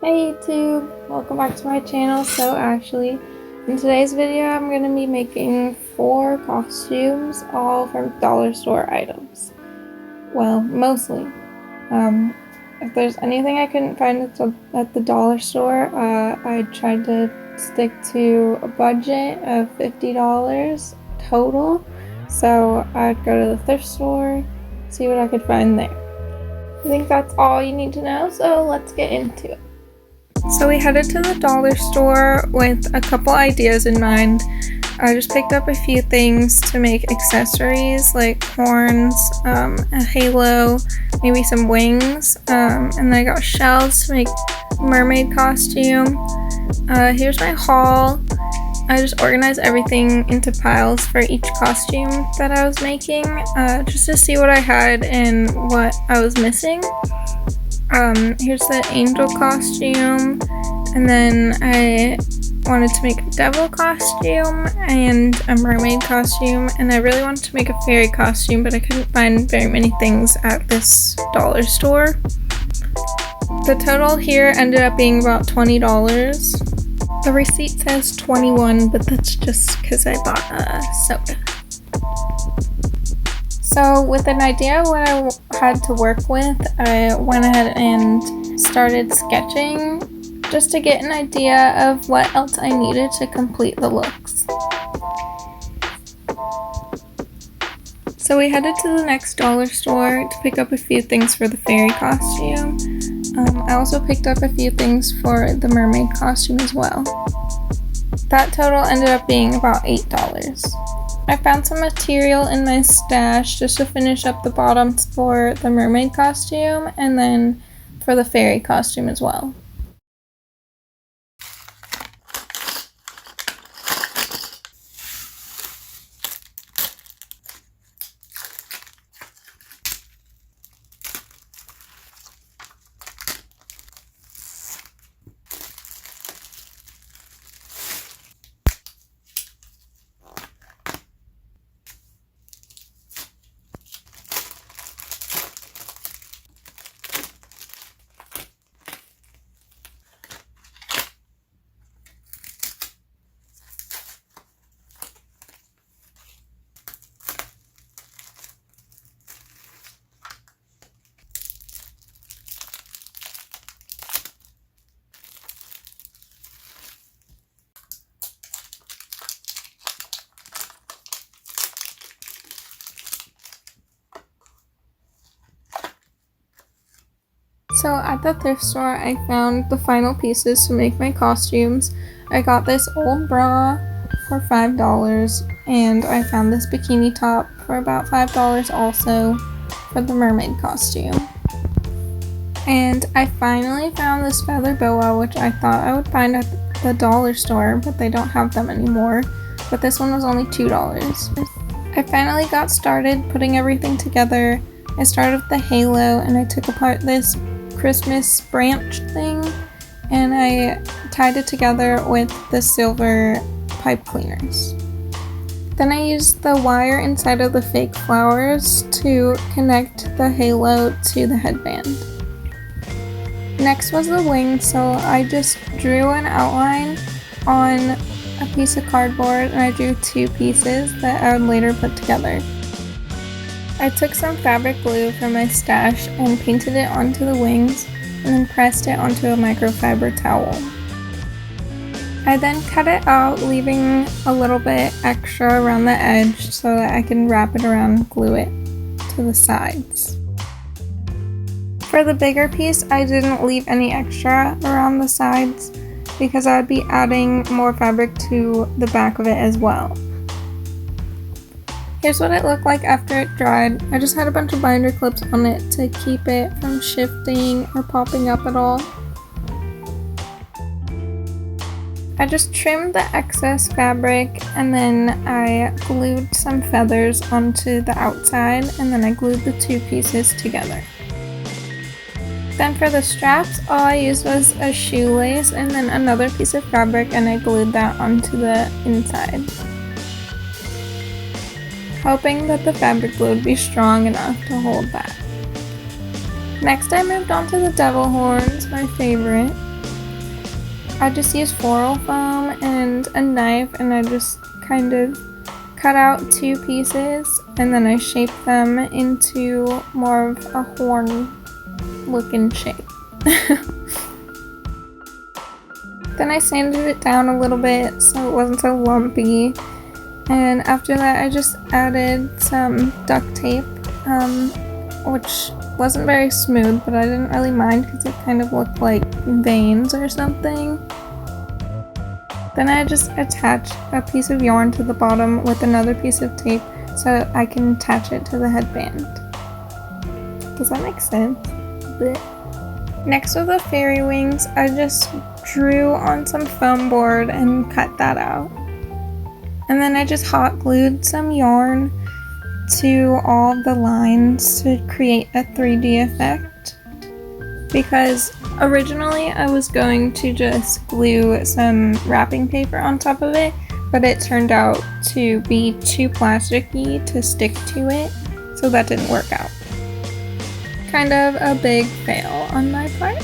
Hey YouTube, welcome back to my channel. So actually, in today's video I'm going to be making 4 costumes, all from dollar store items. Well, mostly. If there's anything I couldn't find at the dollar store, I tried to stick to a budget of $50 total. So I'd go to the thrift store, see what I could find there. I think that's all you need to know, so let's get into it. So we headed to the dollar store with a couple ideas in mind. I just picked up a few things to make accessories like horns, a halo, maybe some wings, and then I got shells to make a mermaid costume. Here's my haul. I just organized everything into piles for each costume that I was making, just to see what I had and what I was missing. Here's the angel costume, and then I wanted to make a devil costume and a mermaid costume, and I really wanted to make a fairy costume, but I couldn't find very many things at this dollar store. The total here ended up being about $20. The receipt says $21, but that's just because I bought a soda. So with an idea of what I had to work with, I went ahead and started sketching just to get an idea of what else I needed to complete the looks. So we headed to the next dollar store to pick up a few things for the fairy costume. I also picked up a few things for the mermaid costume as well. That total ended up being about $8. I found some material in my stash just to finish up the bottoms for the mermaid costume and then for the fairy costume as well. So at the thrift store, I found the final pieces to make my costumes. I got this old bra for $5, and I found this bikini top for about $5 also for the mermaid costume. And I finally found this feather boa, which I thought I would find at the dollar store, but they don't have them anymore. But this one was only $2. I finally got started putting everything together. I started with the halo, and I took apart this Christmas branch thing, and I tied it together with the silver pipe cleaners. Then I used the wire inside of the fake flowers to connect the halo to the headband. Next was the wing, so I just drew an outline on a piece of cardboard, and I drew 2 pieces that I would later put together. I took some fabric glue from my stash and painted it onto the wings and then pressed it onto a microfiber towel. I then cut it out, leaving a little bit extra around the edge so that I can wrap it around and glue it to the sides. For the bigger piece, I didn't leave any extra around the sides because I would be adding more fabric to the back of it as well. Here's what it looked like after it dried. I just had a bunch of binder clips on it to keep it from shifting or popping up at all. I just trimmed the excess fabric, and then I glued some feathers onto the outside, and then I glued the 2 pieces together. Then for the straps, all I used was a shoelace and then another piece of fabric, and I glued that onto the inside, hoping that the fabric glue would be strong enough to hold that. Next I moved on to the devil horns, my favorite. I just used floral foam and a knife, and I just kind of cut out 2 pieces, and then I shaped them into more of a horn looking shape. Then I sanded it down a little bit so it wasn't so lumpy, and after that I just added some duct tape, which wasn't very smooth, but I didn't really mind because it kind of looked like veins or something. Then I just attached a piece of yarn to the bottom with another piece of tape so I can attach it to the headband. Does that make sense? Blech. Next with the fairy wings, I just drew on some foam board and cut that out. And then I just hot glued some yarn to all of the lines to create a 3D effect. Because originally I was going to just glue some wrapping paper on top of it, but it turned out to be too plasticky to stick to it, so that didn't work out. Kind of a big fail on my part.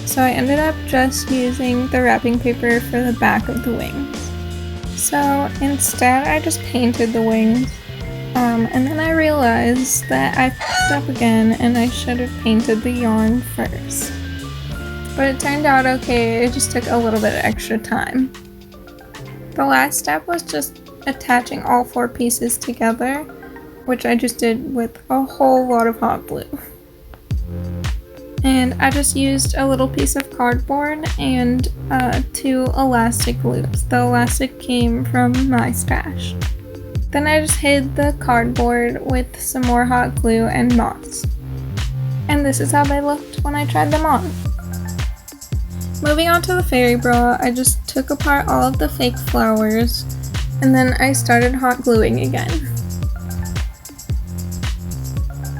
So I ended up just using the wrapping paper for the back of the wings. So instead I just painted the wings, and then I realized that I fucked up again and I should have painted the yarn first. But it turned out okay, it just took a little bit of extra time. The last step was just attaching all 4 pieces together, which I just did with a whole lot of hot glue. And I just used a little piece of cardboard and 2 elastic loops. The elastic came from my stash. Then I just hid the cardboard with some more hot glue and knots. And this is how they looked when I tried them on. Moving on to the fairy bra, I just took apart all of the fake flowers, and then I started hot gluing again.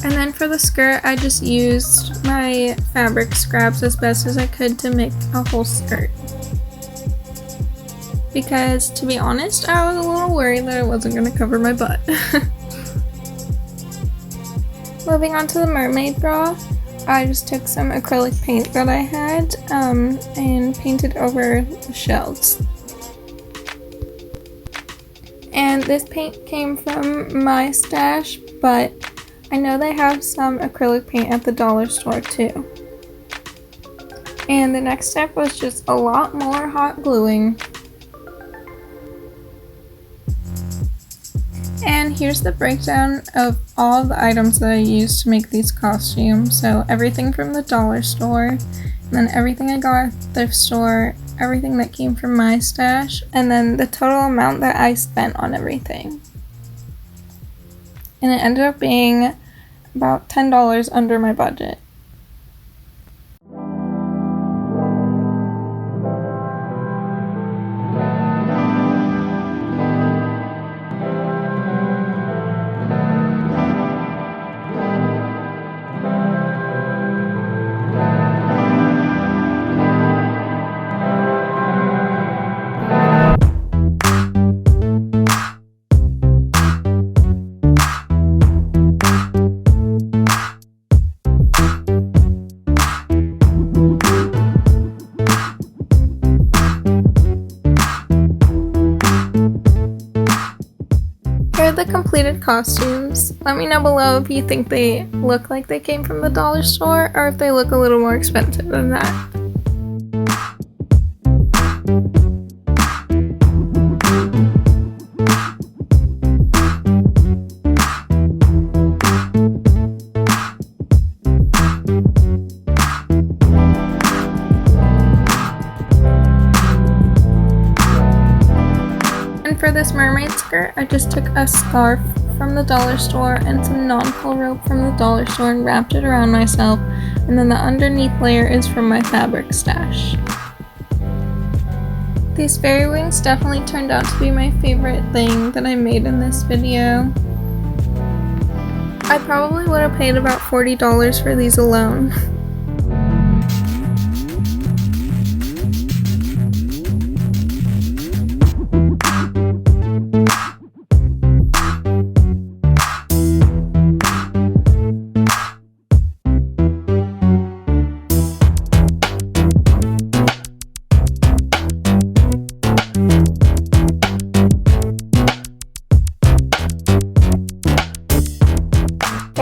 And then for the skirt, I just used my fabric scraps as best as I could to make a whole skirt. Because, to be honest, I was a little worried that it wasn't going to cover my butt. Moving on to the mermaid bra, I just took some acrylic paint that I had and painted over the shells. And this paint came from my stash, but I know they have some acrylic paint at the dollar store too. And the next step was just a lot more hot gluing. And here's the breakdown of all the items that I used to make these costumes. So everything from the dollar store, and then everything I got at the thrift store, everything that came from my stash, and then the total amount that I spent on everything. And it ended up being about $10 under my budget. Here are the completed costumes. Let me know below if you think they look like they came from the dollar store or if they look a little more expensive than that. For this mermaid skirt, I just took a scarf from the dollar store and some non-pull rope from the dollar store and wrapped it around myself, and then the underneath layer is from my fabric stash. These fairy wings definitely turned out to be my favorite thing that I made in this video. I probably would have paid about $40 for these alone.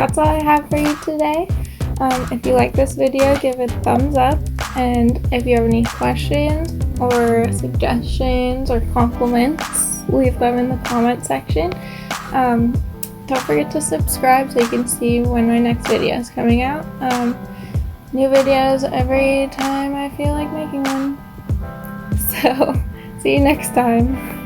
that's all I have for you today. If you like this video, give it a thumbs up, and if you have any questions or suggestions or compliments, leave them in the comment section. Don't forget to subscribe so you can see when my next video is coming out. New videos every time I feel like making one. So, see you next time.